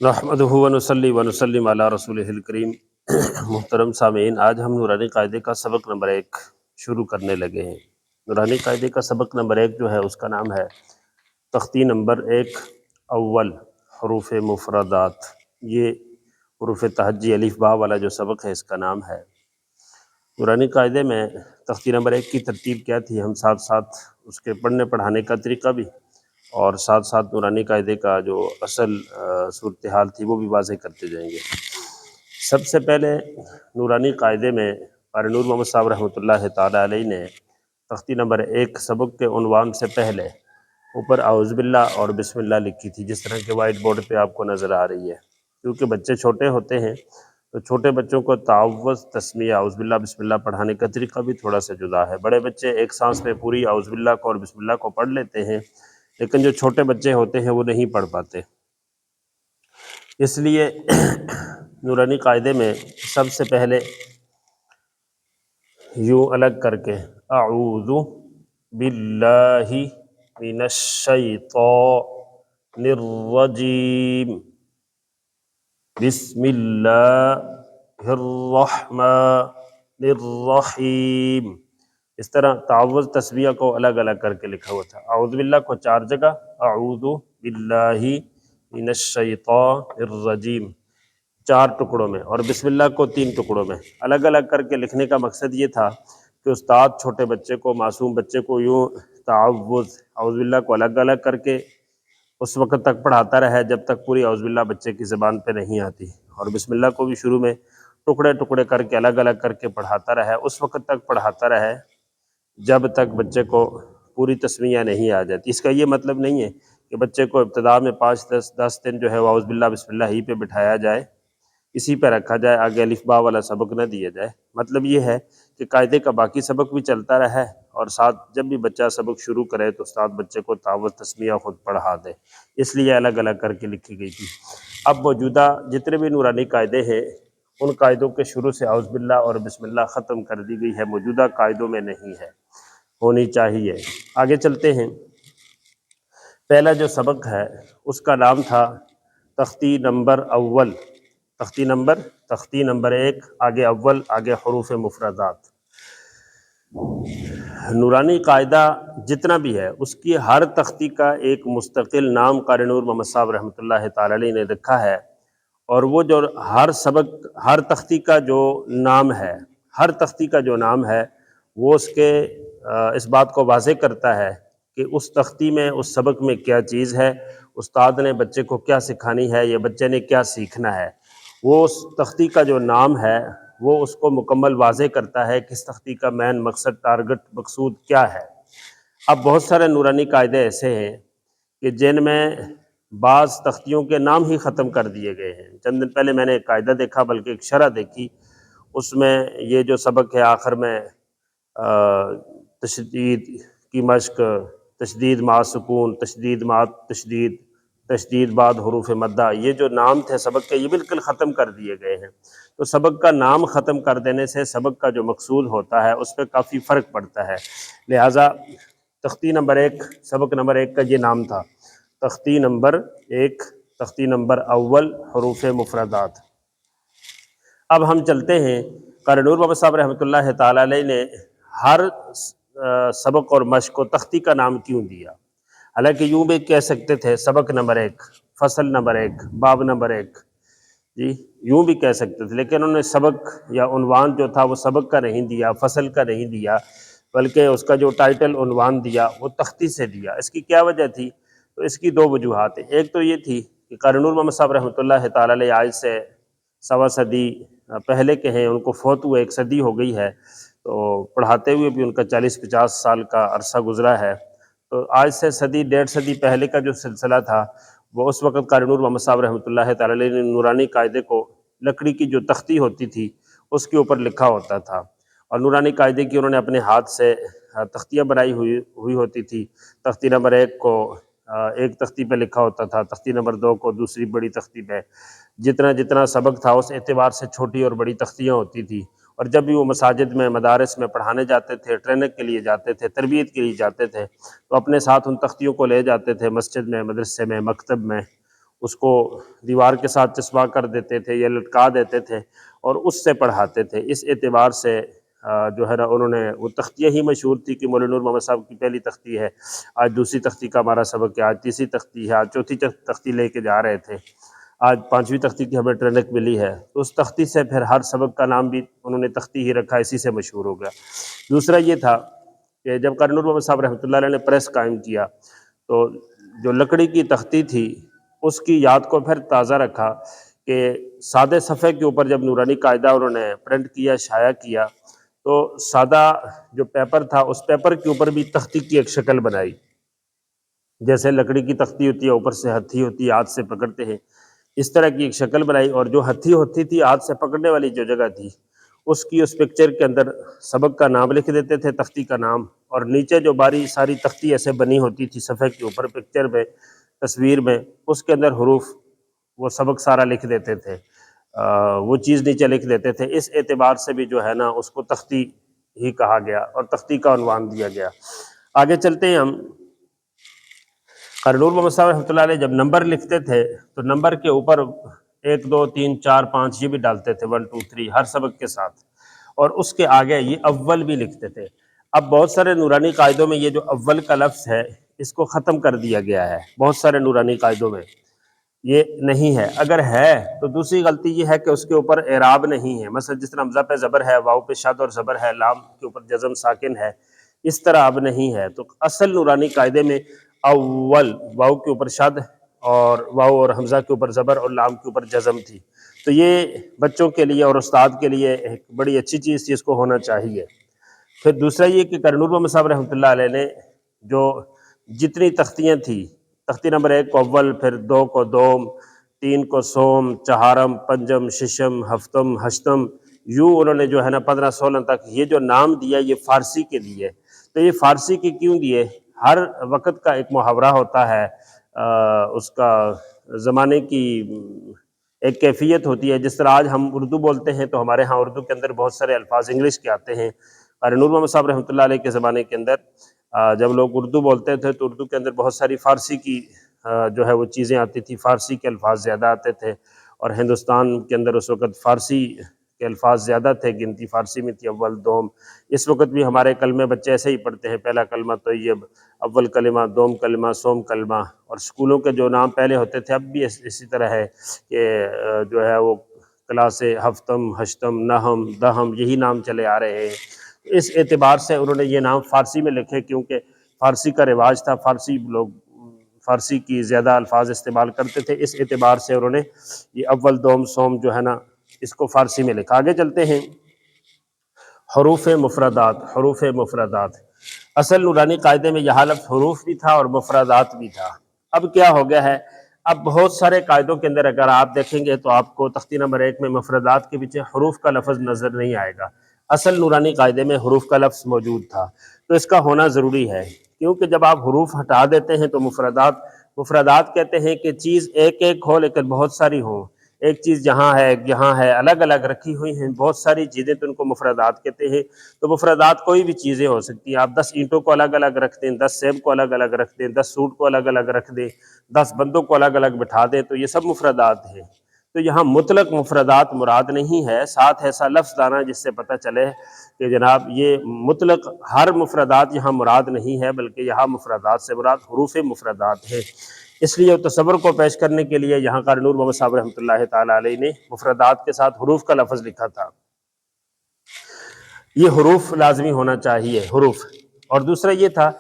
نحمدہ ونصلی ونسلم علی رسولہ الکریم۔ محترم سامعین، آج ہم نورانی قاعدے کا سبق نمبر 1 شروع کرنے لگے ہیں۔ نورانی قاعدے کا سبق نمبر 1 جو ہے اس کا نام ہے تختی نمبر 1 اول حروف مفردات۔ یہ حروف تہجی الف با والا جو سبق ہے اس کا نام ہے۔ نورانی قاعدے میں تختی نمبر 1 کی ترتیب کیا تھی، ہم ساتھ ساتھ اس کے پڑھنے پڑھانے کا طریقہ بھی اور ساتھ ساتھ نورانی قاعدے کا جو اصل صورتحال تھی وہ بھی واضح کرتے جائیں گے۔ سب سے پہلے نورانی قاعدے میں قاری نور محمد صاحب رحمۃ اللہ تعالیٰ علیہ نے تختی نمبر 1 سبق کے عنوان سے پہلے اوپر اعوذ باللہ اور بسم اللہ لکھی تھی، جس طرح کہ وائٹ بورڈ پہ آپ کو نظر آ رہی ہے۔ کیونکہ بچے چھوٹے ہوتے ہیں تو چھوٹے بچوں کو تعوذ، تسمیہ، اعوذ باللہ بسم اللہ پڑھانے کا طریقہ بھی تھوڑا سا جدا ہے۔ بڑے بچے ایک سانس میں پوری اعوذ باللہ کو اور بسم اللہ کو پڑھ لیتے ہیں، لیکن جو چھوٹے بچے ہوتے ہیں وہ نہیں پڑھ پاتے۔ اس لیے نورانی قاعدے میں سب سے پہلے یوں الگ کر کے اعوذ باللہ من الشیطان الرجیم بسم اللہ الرحمن الرحیم، اس طرح تعوذ تسمیہ کو الگ الگ کر کے لکھا ہوا تھا۔ اعوذ باللہ کو 4 جگہ، اعوذ باللہ من الشیطان الرجیم 4 ٹکڑوں میں، اور بسم اللہ کو 3 ٹکڑوں میں الگ الگ کر کے لکھنے کا مقصد یہ تھا کہ استاد چھوٹے بچے کو، معصوم بچے کو یوں تعوذ اعوذ باللہ کو الگ الگ کر کے اس وقت تک پڑھاتا رہے جب تک پوری اعوذ باللہ بچے کی زبان پہ نہیں آتی، اور بسم اللہ کو بھی شروع میں ٹکڑے ٹکڑے کر کے الگ الگ کر کے پڑھاتا رہے، اس وقت تک پڑھاتا رہے جب تک بچے کو پوری تسمیہ نہیں آ جاتی۔ اس کا یہ مطلب نہیں ہے کہ بچے کو ابتدا میں 5-10 دن جو ہے وہ اعوذ باللہ بسم اللہ ہی پہ بٹھایا جائے، اسی پہ رکھا جائے، آگے الف با والا سبق نہ دیا جائے۔ مطلب یہ ہے کہ قاعدے کا باقی سبق بھی چلتا رہے، اور ساتھ جب بھی بچہ سبق شروع کرے تو استاد بچے کو تعوذ تسمیہ خود پڑھا دے، اس لیے الگ الگ کر کے لکھی گئی تھی۔ اب موجودہ جتنے بھی نورانی قاعدے ہیں ان قاعدوں کے شروع سے اعوذ باللہ اور بسم اللہ ختم کر دی گئی ہے، موجودہ قاعدوں میں نہیں ہے، ہونی چاہیے۔ آگے چلتے ہیں۔ پہلا جو سبق ہے اس کا نام تھا تختی نمبر اول، تختی نمبر 1، آگے اول، آگے حروف مفردات۔ نورانی قاعدہ جتنا بھی ہے اس کی ہر تختی کا ایک مستقل نام قاری نور محمد صاحب رحمۃ اللہ تعالی علیہ نے رکھا ہے، اور وہ جو ہر تختی کا جو نام ہے، ہر تختی کا جو نام ہے وہ اس بات کو واضح کرتا ہے کہ اس تختی میں، اس سبق میں کیا چیز ہے، استاد نے بچے کو کیا سکھانی ہے یا بچے نے کیا سیکھنا ہے۔ وہ اس تختی کا جو نام ہے وہ اس کو مکمل واضح کرتا ہے کہ اس تختی کا مین مقصد، ٹارگٹ، مقصود کیا ہے۔ اب بہت سارے نورانی قاعدے ایسے ہیں کہ جن میں بعض تختیوں کے نام ہی ختم کر دیے گئے ہیں۔ چند دن پہلے میں نے ایک قاعدہ دیکھا، بلکہ ایک شرح دیکھی، اس میں یہ جو سبق ہے آخر میں تشدید کی مشق، تشدید مع سکون، تشدید مع تشدید، تشدید بعد حروف مدہ، یہ جو نام تھے سبق کے یہ بالکل ختم کر دیے گئے ہیں۔ تو سبق کا نام ختم کر دینے سے سبق کا جو مقصود ہوتا ہے اس پہ کافی فرق پڑتا ہے، لہٰذا تختی نمبر 1 سبق نمبر 1 کا یہ نام تھا تختی نمبر 1، تختی نمبر اول حروف مفردات۔ اب ہم چلتے ہیں، قاری نور محمد صاحب رحمۃ اللہ تعالی علیہ نے ہر سبق اور مشق کو تختی کا نام کیوں دیا؟ حالانکہ یوں بھی کہہ سکتے تھے سبق نمبر 1، فصل نمبر 1، باب نمبر 1، جی یوں بھی کہہ سکتے تھے، لیکن انہوں نے سبق یا عنوان جو تھا وہ سبق کا نہیں دیا، فصل کا نہیں دیا، بلکہ اس کا جو ٹائٹل عنوان دیا وہ تختی سے دیا۔ اس کی کیا وجہ تھی؟ تو اس کی 2 وجوہات ہیں۔ ایک تو یہ تھی کہ قاری نور محمد صاحب رحمۃ اللہ تعالی علیہ آج سے 1.25 صدی پہلے کے ہیں، ان کو فوت ہوئے 1 صدی ہو گئی ہے، تو پڑھاتے ہوئے بھی ان کا 40-50 سال کا عرصہ گزرا ہے۔ تو آج سے 1.5 صدی پہلے کا جو سلسلہ تھا وہ اس وقت قاری نور محمد صاحب رحمۃ اللہ تعالی علیہ نے نورانی قاعدے کو لکڑی کی جو تختی ہوتی تھی اس کے اوپر لکھا ہوتا تھا، اور نورانی قاعدے کی انہوں نے اپنے ہاتھ سے تختیاں بنائی ہوئی ہوتی تھی۔ تختی نمبر 1 کو ایک تختی پہ لکھا ہوتا تھا، تختی نمبر 2 کو دوسری بڑی تختی پہ، جتنا سبق تھا اس اعتبار سے چھوٹی اور بڑی تختیاں ہوتی تھی۔ اور جب بھی وہ مساجد میں، مدارس میں پڑھانے جاتے تھے، ٹریننگ کے لیے جاتے تھے، تربیت کے لیے جاتے تھے، تو اپنے ساتھ ان تختیوں کو لے جاتے تھے مسجد میں، مدرسے میں، مکتب میں، اس کو دیوار کے ساتھ چسپاں کر دیتے تھے یا لٹکا دیتے تھے اور اس سے پڑھاتے تھے۔ اس اعتبار سے جو ہے نا انہوں نے وہ تختیاں ہی مشہور تھی کہ مولانا نور محمد صاحب کی پہلی تختی ہے، آج دوسری تختی کا ہمارا سبق ہے، آج تیسری تختی ہے، آج چوتھی تختی لے کے جا رہے تھے، آج پانچویں تختی کی ہمیں ٹرینک ملی ہے، تو اس تختی سے پھر ہر سبق کا نام بھی انہوں نے تختی ہی رکھا، اسی سے مشہور ہو گیا۔ دوسرا یہ تھا کہ جب قاری نور محمد صاحب رحمۃ اللہ علیہ نے پریس قائم کیا تو جو لکڑی کی تختی تھی اس کی یاد کو پھر تازہ رکھا کہ سادے صفحے کے اوپر جب نورانی قاعدہ انہوں نے پرنٹ کیا، شائع کیا، تو سادہ جو پیپر تھا اس پیپر کے اوپر بھی تختی کی ایک شکل بنائی، جیسے لکڑی کی تختی ہوتی ہے اوپر سے ہتھی ہوتی ہے ہاتھ سے پکڑتے ہیں، اس طرح کی ایک شکل بنائی، اور جو ہتھی ہوتی تھی ہاتھ سے پکڑنے والی جو جگہ تھی اس کی اس پکچر کے اندر سبق کا نام لکھ دیتے تھے، تختی کا نام، اور نیچے جو باری ساری تختی ایسے بنی ہوتی تھی صفحے کے اوپر پکچر میں، تصویر میں، اس کے اندر حروف وہ سبق سارا لکھ دیتے تھے، وہ چیز نیچے لکھ دیتے تھے۔ اس اعتبار سے بھی جو ہے نا اس کو تختی ہی کہا گیا اور تختی کا عنوان دیا گیا۔ آگے چلتے ہیں ہم۔ قاری نور محمد صاحب رحمۃ اللہ علیہ جب نمبر لکھتے تھے تو نمبر کے اوپر 1 2 3 4 5 یہ بھی ڈالتے تھے، 1 2 3 ہر سبق کے ساتھ، اور اس کے آگے یہ اول بھی لکھتے تھے۔ اب بہت سارے نورانی قاعدوں میں یہ جو اول کا لفظ ہے اس کو ختم کر دیا گیا ہے، بہت سارے نورانی قاعدوں میں یہ نہیں ہے، اگر ہے تو دوسری غلطی یہ ہے کہ اس کے اوپر اعراب نہیں ہے، مثلا جس طرح حمزہ پہ زبر ہے، واو پہ شد اور زبر ہے، لام کے اوپر جزم ساکن ہے، اس طرح اب نہیں ہے۔ تو اصل نورانی قاعدے میں اول واو کے اوپر شد اور واو اور حمزہ کے اوپر زبر اور لام کے اوپر جزم تھی، تو یہ بچوں کے لیے اور استاد کے لیے ایک بڑی اچھی چیز تھی، اس کو ہونا چاہیے۔ پھر دوسرا یہ کہ قاری نور محمد صاحب رحمۃ اللہ علیہ نے جو جتنی تختیاں تھیں، تختی نمبر 1 کو اول، پھر 2 کو دوم، 3 کو سوم، چہارم، پنجم، ششم، ہفتم، ہشتم، یوں انہوں نے جو ہے نا 15 16 تک یہ جو نام دیا یہ فارسی کے لیے۔ تو یہ فارسی کے کیوں دیے؟ ہر وقت کا ایک محاورہ ہوتا ہے، اس کا زمانے کی ایک کیفیت ہوتی ہے، جس طرح آج ہم اردو بولتے ہیں تو ہمارے ہاں اردو کے اندر بہت سارے الفاظ انگلش کے آتے ہیں۔ قاری نور محمد صاحب رحمۃ اللہ علیہ کے زمانے کے اندر جب لوگ اردو بولتے تھے تو اردو کے اندر بہت ساری فارسی کی جو ہے وہ چیزیں آتی تھی، فارسی کے الفاظ زیادہ آتے تھے، اور ہندوستان کے اندر اس وقت فارسی کے الفاظ زیادہ تھے، گنتی فارسی میں تھی، اول دوم۔ اس وقت بھی ہمارے کلمے بچے ایسے ہی پڑھتے ہیں، پہلا کلمہ طیب، اول کلمہ، دوم کلمہ، سوم کلمہ، اور اسکولوں کے جو نام پہلے ہوتے تھے اب بھی اسی طرح ہے کہ جو ہے وہ کلاس ہفتم، ہشتم، نہم، دہم، یہی نام چلے آ رہے ہیں۔ اس اعتبار سے انہوں نے یہ نام فارسی میں لکھے، کیونکہ فارسی کا رواج تھا، فارسی لوگ فارسی کی زیادہ الفاظ استعمال کرتے تھے، اس اعتبار سے انہوں نے یہ اول دوم سوم جو ہے نا اس کو فارسی میں لکھا۔ آگے چلتے ہیں۔ حروف مفردات، حروف مفردات، اصل نورانی قاعدے میں یہاں لفظ حروف بھی تھا اور مفردات بھی تھا۔ اب کیا ہو گیا ہے، اب بہت سارے قاعدوں کے اندر اگر آپ دیکھیں گے تو آپ کو تختی نمبر 1 میں مفردات کے پیچھے حروف کا لفظ نظر نہیں آئے گا۔ اصل نورانی قاعدے میں حروف کا لفظ موجود تھا، تو اس کا ہونا ضروری ہے، کیونکہ جب آپ حروف ہٹا دیتے ہیں تو مفردات کہتے ہیں کہ چیز ایک ایک ہو لیکن بہت ساری ہوں، ایک چیز جہاں ہے یہاں ہے، الگ الگ رکھی ہوئی ہیں بہت ساری چیزیں، تو ان کو مفردات کہتے ہیں۔ تو مفردات کوئی بھی چیزیں ہو سکتی ہیں، آپ 10 اینٹوں کو الگ الگ رکھ دیں، 10 سیب کو الگ الگ رکھ دیں، 10 سوٹ کو الگ الگ رکھ دیں، 10 بندوں کو الگ الگ بٹھا دیں، تو یہ سب مفردات ہیں۔ تو یہاں مطلق مفردات مراد نہیں ہے، ساتھ ایسا لفظ لانا جس سے پتہ چلے کہ جناب یہ مطلق ہر مفردات یہاں مراد نہیں ہے، بلکہ یہاں مفردات سے مراد حروف مفردات ہے۔ اس لیے تصور کو پیش کرنے کے لیے یہاں قاری نور محمد صاحب رحمۃ اللہ تعالیٰ علیہ نے مفردات کے ساتھ حروف کا لفظ لکھا تھا۔ یہ حروف لازمی ہونا چاہیے، حروف۔ اور دوسرا یہ تھا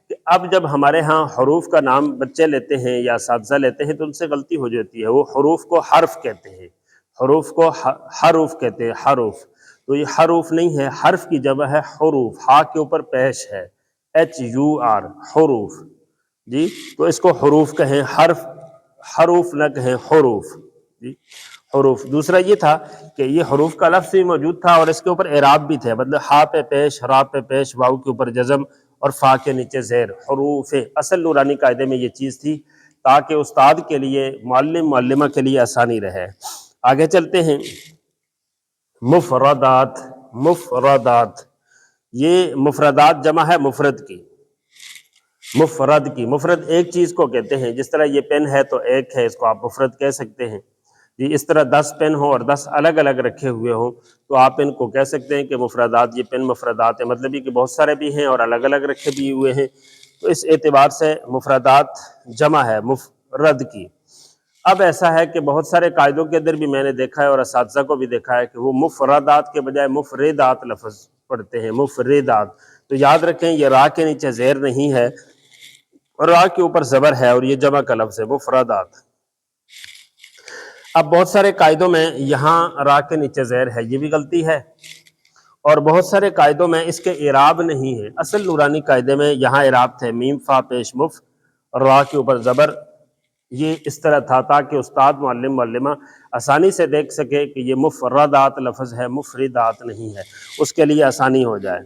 کہ اب جب ہمارے ہاں حروف کا نام بچے لیتے ہیں یا اساتذہ لیتے ہیں تو ان سے غلطی ہو جاتی ہے، وہ حروف کو حرف کہتے ہیں، حروف کو حروف کہتے ہیں، حروف۔ تو یہ حروف نہیں ہے، حرف کی جمع ہے حروف، ہا کے اوپر پیش ہے، HUR، حروف، جی، تو اس کو حروف کہیں، حروف نہ کہیں، حروف، جی، حروف۔ دوسرا یہ تھا کہ یہ حروف کا لفظ بھی موجود تھا اور اس کے اوپر اعراب بھی تھے، مطلب ہا پہ پیش، را پہ پیش، واو کے اوپر جزم اور فا کے نیچے زیر، حروف۔ اصل نورانی قاعدے میں یہ چیز تھی تاکہ استاد کے لیے، معلم معلمہ کے لیے آسانی رہے۔ آگے چلتے ہیں۔ مفردات، مفردات، یہ مفردات جمع ہے مفرد کی۔ مفرد کی، مفرد ایک چیز کو کہتے ہیں، جس طرح یہ پین ہے تو ایک ہے، اس کو آپ مفرد کہہ سکتے ہیں جی۔ اس طرح 10 پین ہوں اور 10 الگ الگ رکھے ہوئے ہوں تو آپ ان کو کہہ سکتے ہیں کہ مفردات، یہ پین مفردات ہیں، مطلب یہ کہ بہت سارے بھی ہیں اور الگ الگ رکھے بھی ہوئے ہیں، تو اس اعتبار سے مفردات جمع ہے مفرد کی۔ اب ایسا ہے کہ بہت سارے قاعدوں کے اندر بھی میں نے دیکھا ہے اور اساتذہ کو بھی دیکھا ہے کہ وہ مفردات کے بجائے مفردات لفظ پڑھتے ہیں، مفردات۔ تو یاد رکھیں یہ را کے نیچے زیر نہیں ہے اور را کے اوپر زبر ہے اور یہ جمع کا لفظ ہے، مفردات۔ اب بہت سارے قاعدوں میں یہاں را کے نیچے زیر ہے، یہ بھی غلطی ہے، اور بہت سارے قاعدوں میں اس کے اعراب نہیں ہے۔ اصل نورانی قاعدے میں یہاں اعراب تھے میم فا پیش مف اور را کے اوپر زبر، یہ اس طرح تھا تاکہ استاد معلم معلمہ آسانی سے دیکھ سکے کہ یہ مفردات لفظ ہے، مفردات نہیں ہے، اس کے لیے آسانی ہو جائے۔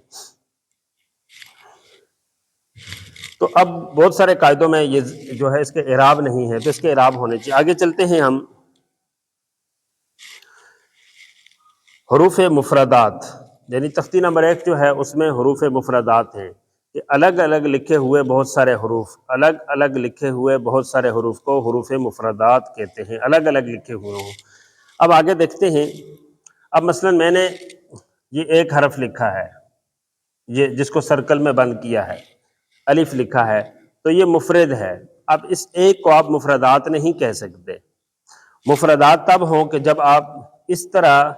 تو اب بہت سارے قاعدوں میں یہ جو ہے اس کے اعراب نہیں ہے، تو اس کے اعراب ہونے چاہیے۔ آگے چلتے ہیں ہم حروف مفردات، یعنی تختی نمبر 1 جو ہے اس میں حروف مفردات ہیں کہ الگ الگ لکھے ہوئے بہت سارے حروف، الگ الگ لکھے ہوئے بہت سارے حروف کو حروف مفردات کہتے ہیں، الگ الگ لکھے ہوئے ہوں۔ اب آگے دیکھتے ہیں، اب مثلا میں نے یہ ایک حرف لکھا ہے، یہ جس کو سرکل میں بند کیا ہے، الف لکھا ہے، تو یہ مفرد ہے۔ اب اس ایک کو آپ مفردات نہیں کہہ سکتے۔ مفردات تب ہوں کہ جب آپ اس طرح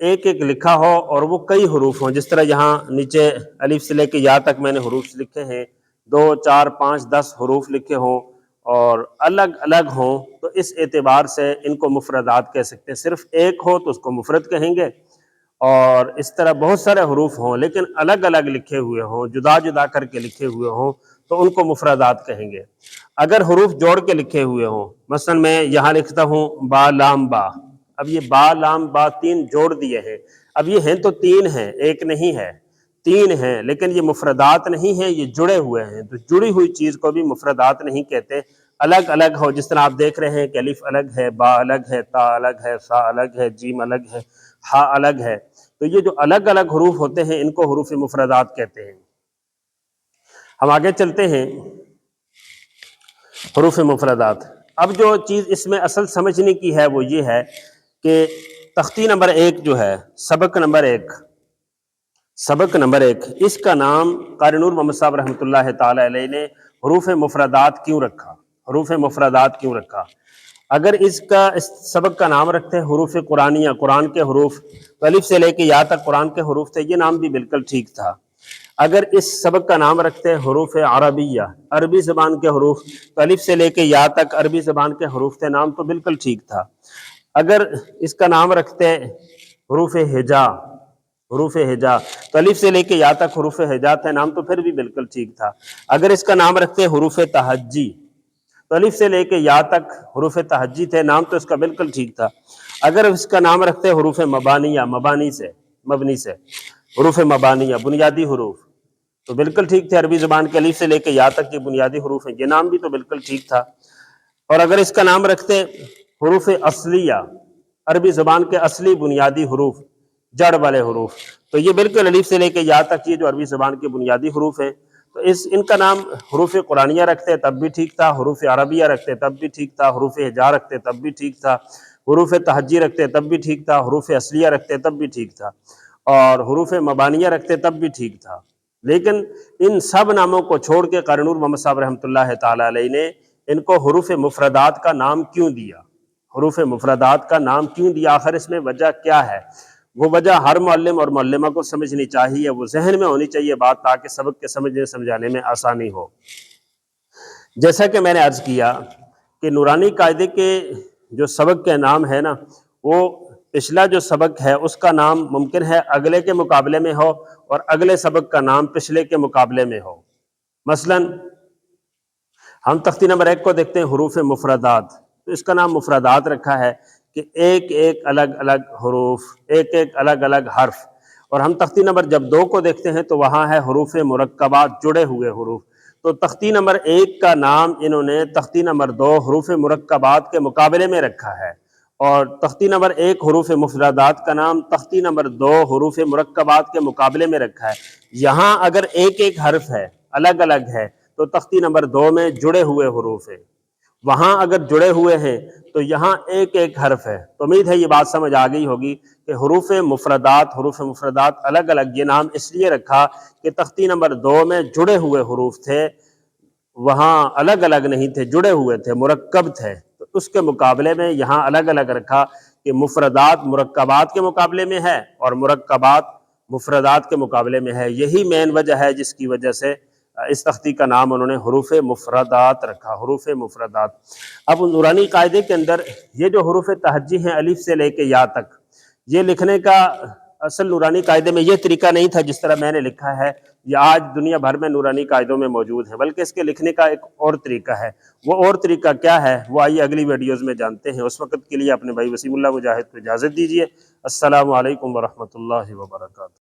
ایک ایک لکھا ہو اور وہ کئی حروف ہوں، جس طرح یہاں نیچے الف سے لے کے یا تک میں نے حروف لکھے ہیں، 2 4 5 10 حروف لکھے ہوں اور الگ الگ ہوں، تو اس اعتبار سے ان کو مفردات کہہ سکتے ہیں۔ صرف ایک ہو تو اس کو مفرد کہیں گے، اور اس طرح بہت سارے حروف ہوں لیکن الگ الگ لکھے ہوئے ہوں، جدا جدا کر کے لکھے ہوئے ہوں، تو ان کو مفردات کہیں گے۔ اگر حروف جوڑ کے لکھے ہوئے ہوں، مثلا میں یہاں لکھتا ہوں با لام با، اب یہ با لام با 3 جوڑ دیے ہیں، اب یہ ہیں تو 3 ہیں، ایک نہیں ہے، 3 ہیں، لیکن یہ مفردات نہیں ہیں، یہ جڑے ہوئے ہیں، تو جڑی ہوئی چیز کو بھی مفردات نہیں کہتے۔ الگ الگ ہو، جس طرح آپ دیکھ رہے ہیں کہ الف الگ ہے، با الگ ہے، تا الگ ہے، سا الگ ہے، جیم الگ ہے، ہا الگ ہے، تو یہ جو الگ الگ حروف ہوتے ہیں ان کو حروف مفردات کہتے ہیں۔ ہم آگے چلتے ہیں، حروف مفردات۔ اب جو چیز اس میں اصل سمجھنے کی ہے وہ یہ ہے کہ تختی نمبر 1 جو ہے، سبق نمبر 1، اس کا نام قاری نور محمد صاحب رحمۃ اللہ تعالی علیہ نے حروف مفردات کیوں رکھا؟ حروف مفردات کیوں رکھا؟ اگر اس سبق کا نام رکھتے حروف قرآنیہ، قرآن کے حروف، تو الف سے لے کے یا تک قرآن کے حروف تھے، یہ نام بھی بالکل ٹھیک تھا۔ اگر اس سبق کا نام رکھتے حروف عربیہ، عربی زبان کے حروف، تو الف سے لے کے یا تک عربی زبان کے حروف تھے، نام تو بالکل ٹھیک تھا۔ اگر اس کا نام رکھتے حروف ہجا، تو الف سے لے کے یا تک حروف ہجا تھے، نام تو پھر بھی بالکل ٹھیک تھا۔ اگر اس کا نام رکھتے حروف تہجی، تو الف سے لے کے یا تک حروف تہجی تھے، نام تو اس کا بالکل ٹھیک تھا۔ اگر اس کا نام رکھتے حروف مبانی سے حروف مبانیہ، بنیادی حروف، تو بالکل ٹھیک تھے، عربی زبان کے الف سے لے کے یا تک یہ بنیادی حروف ہیں، یہ نام بھی تو بالکل ٹھیک تھا۔ اور اگر اس کا نام رکھتے حروف اصلیہ، عربی زبان کے اصلی بنیادی حروف، جڑ والے حروف، تو یہ بالکل الف سے لے کے یا تک یہ جو عربی زبان کے بنیادی حروف ہیں، تو ان کا نام حروف قرآنیہ رکھتے تب بھی ٹھیک تھا، حروف عربیہ رکھتے تب بھی ٹھیک تھا، حروف ہجا رکھتے تب بھی ٹھیک تھا، حروف تہجی رکھتے تب بھی ٹھیک تھا، حروف اصلیہ رکھتے تب بھی ٹھیک تھا، اور حروف مبانیہ رکھتے تب بھی ٹھیک تھا۔ لیکن ان سب ناموں کو چھوڑ کے قاری نور محمد صاحب رحمۃ اللہ تعالی علیہ نے ان کو حروف مفردات کا نام کیوں دیا؟ حروف مفردات کا نام کیوں دیا؟ آخر اس میں وجہ کیا ہے؟ وہ وجہ ہر معلم اور معلمہ کو سمجھنی چاہیے، وہ ذہن میں ہونی چاہیے بات، تاکہ سبق کے سمجھنے سمجھانے میں آسانی ہو۔ جیسا کہ میں نے عرض کیا کہ نورانی قاعدے کے جو سبق کے نام ہے نا، وہ پچھلا جو سبق ہے اس کا نام ممکن ہے اگلے کے مقابلے میں ہو اور اگلے سبق کا نام پچھلے کے مقابلے میں ہو۔ مثلا ہم تختی نمبر 1 کو دیکھتے ہیں، حروف مفردات، تو اس کا نام مفردات رکھا ہے کہ ایک ایک الگ الگ حروف، ایک ایک الگ الگ حرف۔ اور ہم تختی نمبر جب 2 کو دیکھتے ہیں تو وہاں ہے حروف مرکبات، جڑے ہوئے حروف۔ تو تختی نمبر 1 کا نام انہوں نے تختی نمبر 2 حروف مرکبات کے مقابلے میں رکھا ہے، اور تختی نمبر 1 حروف مفردات کا نام تختی نمبر 2 حروف مرکبات کے مقابلے میں رکھا ہے۔ یہاں اگر ایک ایک حرف ہے، الگ الگ ہے، تو تختی نمبر 2 میں جڑے ہوئے حروف ہیں، وہاں اگر جڑے ہوئے ہیں تو یہاں ایک ایک حرف ہے۔ تو امید ہے یہ بات سمجھ آ گئی ہوگی کہ حروف مفردات الگ الگ، یہ نام اس لیے رکھا کہ تختی نمبر 2 میں جڑے ہوئے حروف تھے، وہاں الگ الگ نہیں تھے، جڑے ہوئے تھے، مرکب تھے، تو اس کے مقابلے میں یہاں الگ الگ رکھا کہ مفردات مرکبات کے مقابلے میں ہے اور مرکبات مفردات کے مقابلے میں ہے۔ یہی مین وجہ ہے جس کی وجہ سے اس تختی کا نام انہوں نے حروف مفردات رکھا، حروف مفردات۔ اب نورانی قاعدے کے اندر یہ جو حروف تہجی ہیں الف سے لے کے یا تک، یہ لکھنے کا اصل نورانی قاعدے میں یہ طریقہ نہیں تھا جس طرح میں نے لکھا ہے، یہ آج دنیا بھر میں نورانی قاعدوں میں موجود ہے، بلکہ اس کے لکھنے کا ایک اور طریقہ ہے۔ وہ اور طریقہ کیا ہے وہ آئیے اگلی ویڈیوز میں جانتے ہیں۔ اس وقت کے لیے اپنے بھائی وسیم اللہ مجاہد کو اجازت دیجیے۔ السلام علیکم ورحمۃ اللہ وبرکاتہ۔